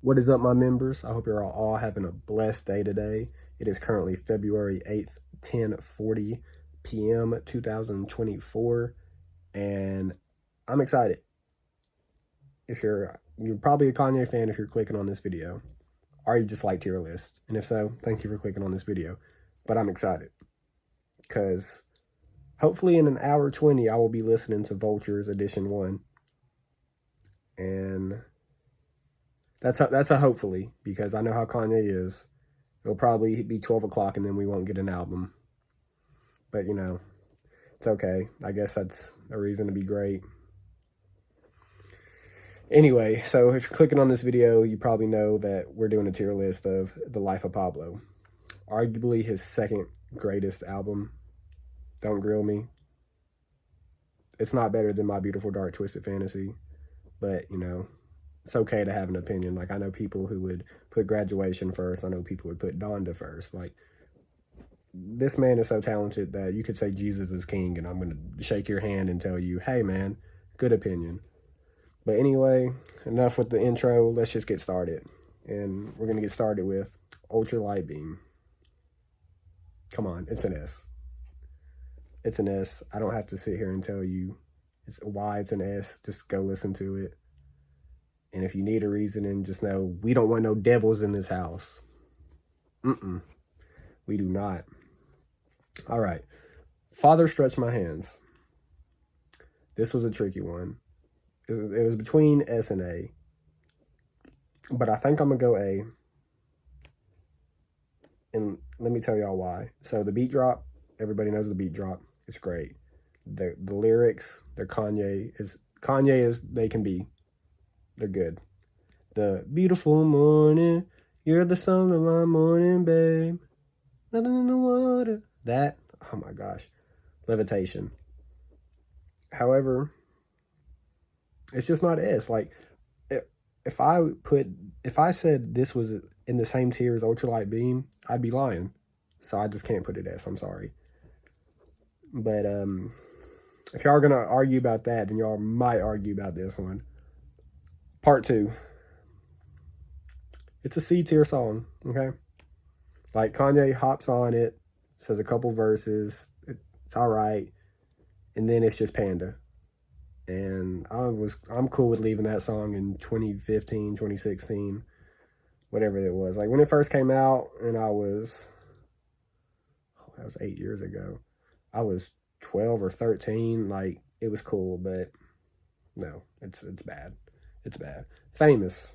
What is up, my members? I hope you're all having a blessed day today. It is currently February 8th, 10:40 p.m. 2024, and I'm excited. If you're probably a Kanye fan if you're clicking on this video, or you just like tier lists. And if so, thank you for clicking on this video. But I'm excited because hopefully in an hour 20, I will be listening to Vultures Edition 1. And that's a hopefully, because I know how Kanye is. It'll probably be 12 o'clock and then we won't get an album. But, it's okay. I guess that's a reason to be great. Anyway, so if you're clicking on this video, you probably know that we're doing a tier list of The Life of Pablo. Arguably his second greatest album. Don't grill me. It's not better than My Beautiful Dark Twisted Fantasy. But, it's okay to have an opinion. Like, I know people who would put Graduation first. I know people would put Donda first. Like, this man is so talented that you could say Jesus is king, and I'm going to shake your hand and tell you, hey, man, good opinion. But anyway, enough with the intro. Let's just get started. And we're going to get started with Ultra Light Beam. Come on, it's an S. It's an S. I don't have to sit here and tell you why it's an S. Just go listen to it. And if you need a reasoning, just know we don't want no devils in this house. We do not. All right. Father Stretch My Hands. This was a tricky one. It was between S and A. But I think I'm going to go A. And let me tell y'all why. So the beat drop, everybody knows the beat drop. It's great. The lyrics, they're Kanye as they can be. They're good. The beautiful morning, you're the sun of my morning, babe. Nothing in the water. That, oh my gosh. Levitation. However, it's just not S. Like, if I said this was in the same tier as Ultralight Beam, I'd be lying. So I just can't put it S. I'm sorry. But if y'all are going to argue about that, then y'all might argue about this one. Part 2. It's a C tier song, okay? Like, Kanye hops on it, says a couple verses, it's all right, and then it's just Panda. And I'm cool with leaving that song in 2015, 2016, whatever it was. Like, when it first came out, and that was 8 years ago. I was 12 or 13, like, it was cool, but no, it's bad. It's bad. Famous.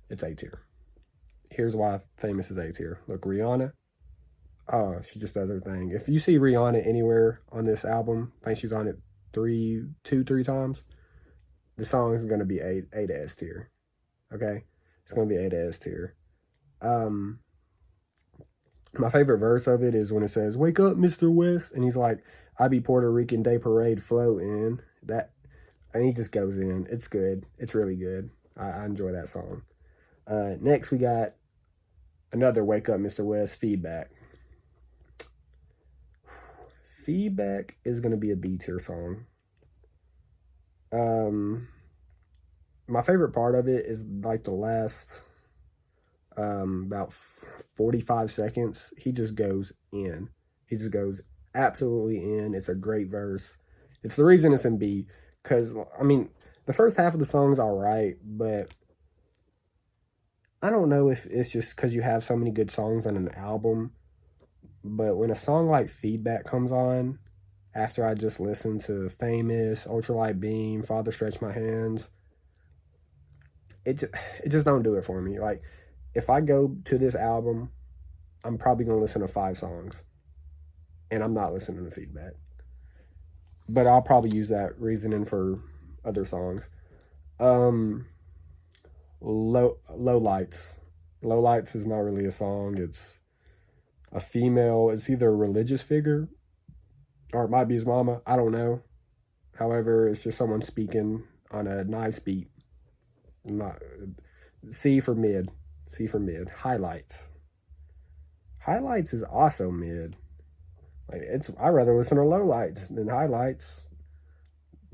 It's A tier. Here's why Famous is A tier. Look, Rihanna. Oh, she just does her thing. If you see Rihanna anywhere on this album, I think she's on it three times. The song is going to be A to S tier. Okay? It's going to be A to S tier. My favorite verse of it is when it says, "Wake up, Mr. West." And he's like, "I be Puerto Rican Day Parade floating." And he just goes in. It's good. It's really good. I enjoy that song. Next, we got another Wake Up, Mr. West, Feedback. Feedback is going to be a B tier song. My favorite part of it is like the last about 45 seconds. He just goes in. He just goes absolutely in. It's a great verse. It's the reason it's in B. Because, I mean, the first half of the song's all right, but I don't know if it's just because you have so many good songs on an album, but when a song like Feedback comes on, after I just listened to Famous, Ultralight Beam, Father Stretch My Hands, it just don't do it for me. Like, if I go to this album, I'm probably going to listen to 5 songs, and I'm not listening to Feedback. But I'll probably use that reasoning for other songs. Low Lights. Low Lights is not really a song. It's a female. It's either a religious figure or it might be his mama. I don't know. However, it's just someone speaking on a nice beat. Not C for mid. C for mid. Highlights. Highlights is also mid. Like, I'd rather listen to Low Lights than Highlights.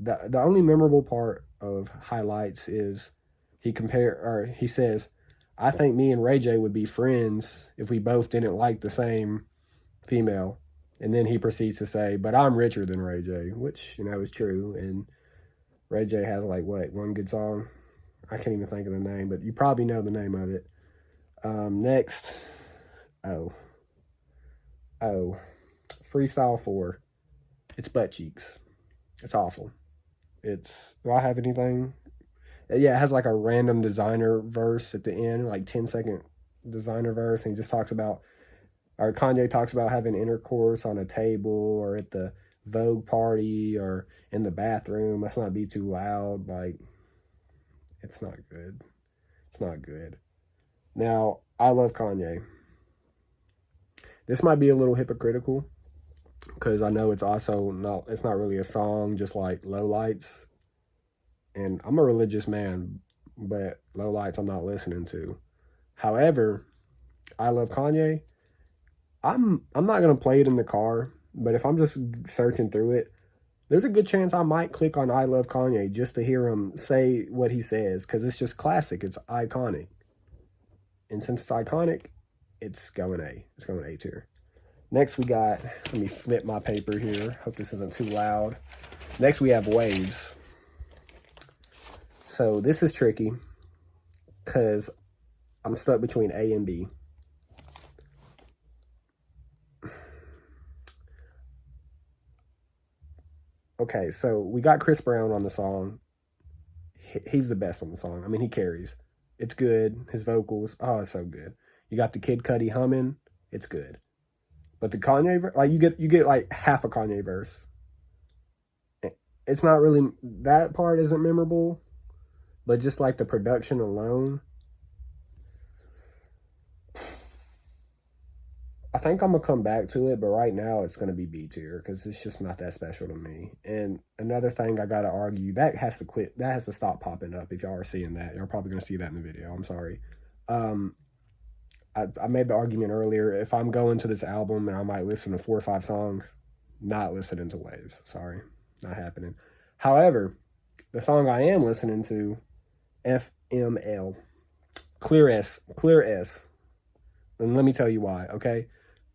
The only memorable part of Highlights is he says, I think me and Ray J would be friends if we both didn't like the same female. And then he proceeds to say, but I'm richer than Ray J, which, you know, is true. And Ray J has like, what, one good song? I can't even think of the name, but you probably know the name of it. Next, oh, Freestyle 4. It's Butt Cheeks. It's awful. Do I have anything? Yeah, it has like a random designer verse at the end, like 10-second designer verse. And he just talks about, or Kanye talks about having intercourse on a table or at the Vogue party or in the bathroom. Let's not be too loud. Like, it's not good. It's not good. Now, I love Kanye. This might be a little hypocritical because I know it's not really a song, just like Lowlights. And I'm a religious man, but Lowlights I'm not listening to. However, I love Kanye. I'm not gonna play it in the car, but if I'm just searching through it, there's a good chance I might click on I Love Kanye just to hear him say what he says, because it's just classic. It's iconic. And since it's iconic, it's going A. It's going A tier. Next we got, let me flip my paper here. Hope this isn't too loud. Next we have Waves. So this is tricky because I'm stuck between A and B. Okay, so we got Chris Brown on the song. He's the best on the song. I mean, he carries. It's good. His vocals, oh, it's so good. You got the Kid Cudi humming. It's good. But the Kanye, like you get like half a Kanye verse. It's not really, that part isn't memorable, but just like the production alone, I think I'm gonna come back to it, but right now it's gonna be B tier because it's just not that special to me. And another thing I gotta argue, that has to quit. That has to stop popping up. If y'all are seeing that, you're probably gonna see that in the video. I'm sorry. I made the argument earlier. If I'm going to this album and I might listen to 4 or 5 songs, not listening to Waves. Sorry, not happening. However, the song I am listening to, FML, Clear S. And let me tell you why. Okay.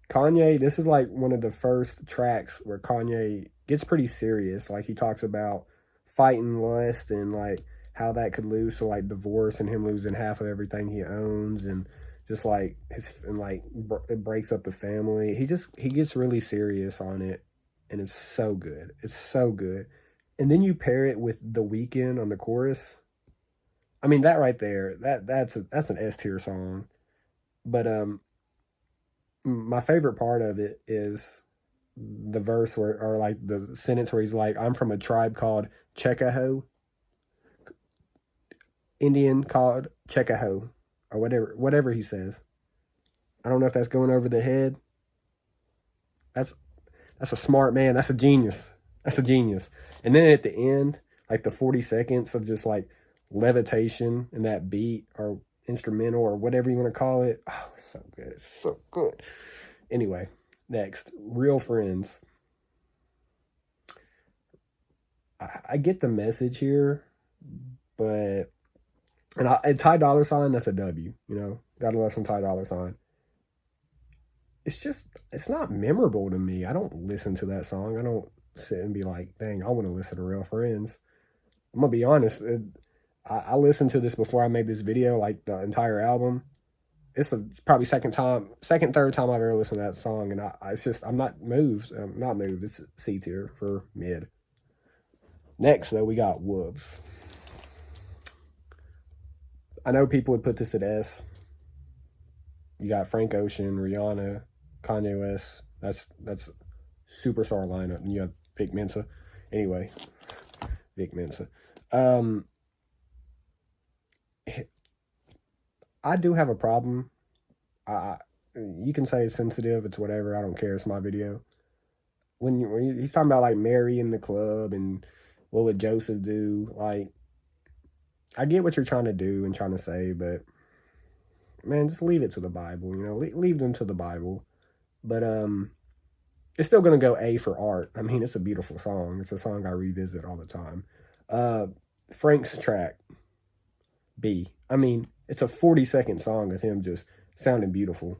Kanye, this is like one of the first tracks where Kanye gets pretty serious. Like he talks about fighting lust and like how that could lose to like divorce and him losing half of everything he owns and just like it breaks up the family. He gets really serious on it and it's so good. It's so good. And then you pair it with The Weeknd on the chorus. I mean, that right there, that's an S tier song. But my favorite part of it is the verse where, or like the sentence where he's like, I'm from a tribe called Checkahoe, Indian called Checkahoe, or whatever he says. I don't know if that's going over the head. That's a smart man. That's a genius. That's a genius. And then at the end, like the 40 seconds of just like levitation and that beat or instrumental or whatever you want to call it. Oh, it's so good. It's so good. Anyway, next, Real Friends. I get the message here, but and Ty Dolla $ign, that's a W, you know. Gotta love some Ty Dolla $ign. It's not memorable to me. I don't listen to that song. I don't sit and be like, dang, I want to listen to Real Friends. I'm gonna be honest. I listened to this before I made this video, like the entire album. It's probably third time I've ever listened to that song, and I'm not moved. It's C tier for mid. Next, though, we got Whoops. I know people would put this at S. You got Frank Ocean, Rihanna, Kanye West. That's superstar lineup, and you have Vic Mensa. Anyway, Vic Mensa. I do have a problem. You can say it's sensitive. It's whatever. I don't care. It's my video. When he's talking about like Mary in the club and what would Joseph do, like, I get what you're trying to do and trying to say, but man, just leave it to the Bible. You know, leave them to the Bible. But it's still gonna go A for art. I mean, it's a beautiful song. It's a song I revisit all the time. Frank's track. B. I mean, it's a 40-second song of him just sounding beautiful,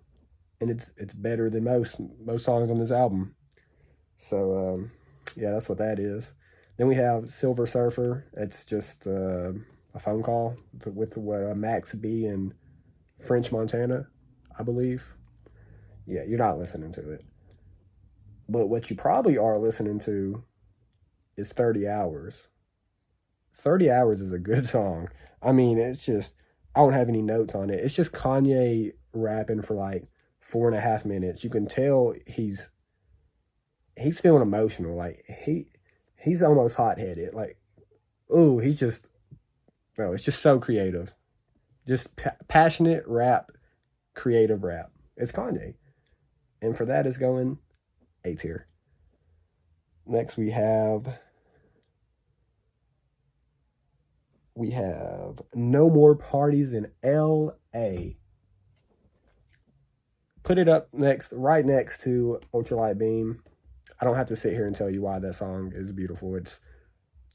and it's better than most songs on this album. So yeah, that's what that is. Then we have Silver Surfer. It's just a phone call with what Max B and French Montana, I believe. Yeah, you're not listening to it. But what you probably are listening to is 30 Hours. 30 Hours is a good song. I mean, it's just, I don't have any notes on it. It's just Kanye rapping for like 4.5 minutes. You can tell he's feeling emotional. Like he's almost hot-headed. Like, ooh, he's just, no, it's just so creative. Just passionate rap, creative rap. It's Kanye. And for that is going A tier. Next we have No More Parties in L.A. Put it up next, right next to Ultralight Beam. I don't have to sit here and tell you why that song is beautiful. It's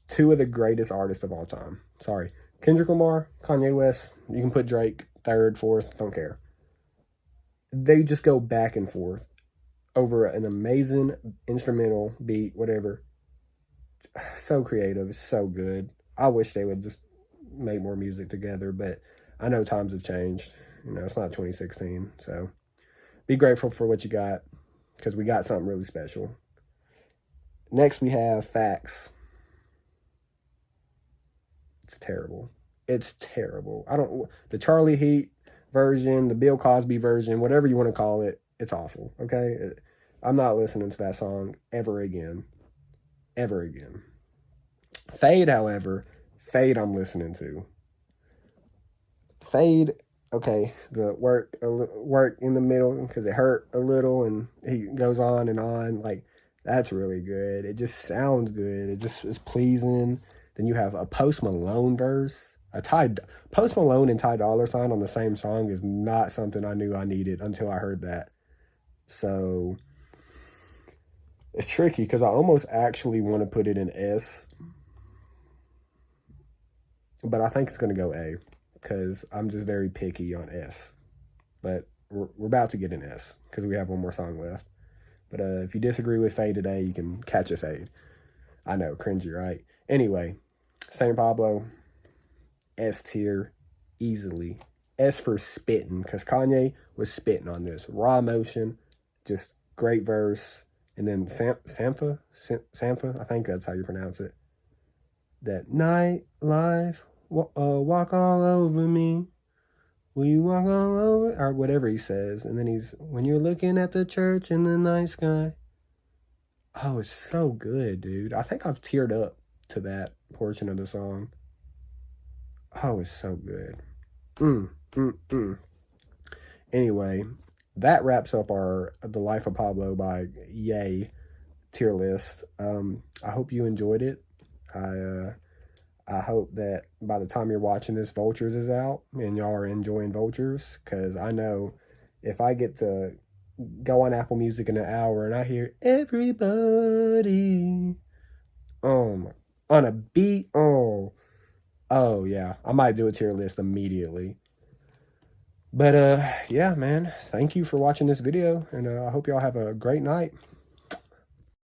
two of the greatest artists of all time. Sorry. Kendrick Lamar, Kanye West, you can put Drake third, fourth, don't care. They just go back and forth over an amazing instrumental beat, whatever. So creative, so good. I wish they would just make more music together, but I know times have changed. You know, it's not 2016, so be grateful for what you got, because we got something really special. Next, we have Facts. It's terrible. It's terrible. The Charlie Heat version, the Bill Cosby version, whatever you want to call it, it's awful, okay? I'm not listening to that song ever again. Ever again. Fade, however, Fade I'm listening to. Fade, okay, the work in the middle because it hurt a little, and he goes on and on. Like, that's really good. It just sounds good. It just is pleasing. Then you have a Post Malone verse. Post Malone and Ty Dolla $ign on the same song is not something I knew I needed until I heard that. So it's tricky because I almost actually want to put it in S, but I think it's going to go A because I'm just very picky on S. But we're about to get an S because we have one more song left. But if you disagree with Fade today, you can catch a fade. I know, cringy, right? Anyway, St. Pablo, S tier, easily. S for spitting, because Kanye was spitting on this. Raw emotion, just great verse. And then Sampha, I think that's how you pronounce it. That night life, walk all over me. Will you walk all over? Or whatever he says. And then when you're looking at the church in the night sky. Oh, it's so good, dude. I think I've teared up to that portion of the song. Oh, it's so good. Anyway, that wraps up The Life of Pablo by Ye tier list. I hope you enjoyed it. I hope that by the time you're watching this, Vultures is out and y'all are enjoying Vultures, because I know if I get to go on Apple Music in an hour and I hear everybody on a beat, oh yeah, I might do a tier list immediately. But yeah, man, thank you for watching this video, and I hope y'all have a great night.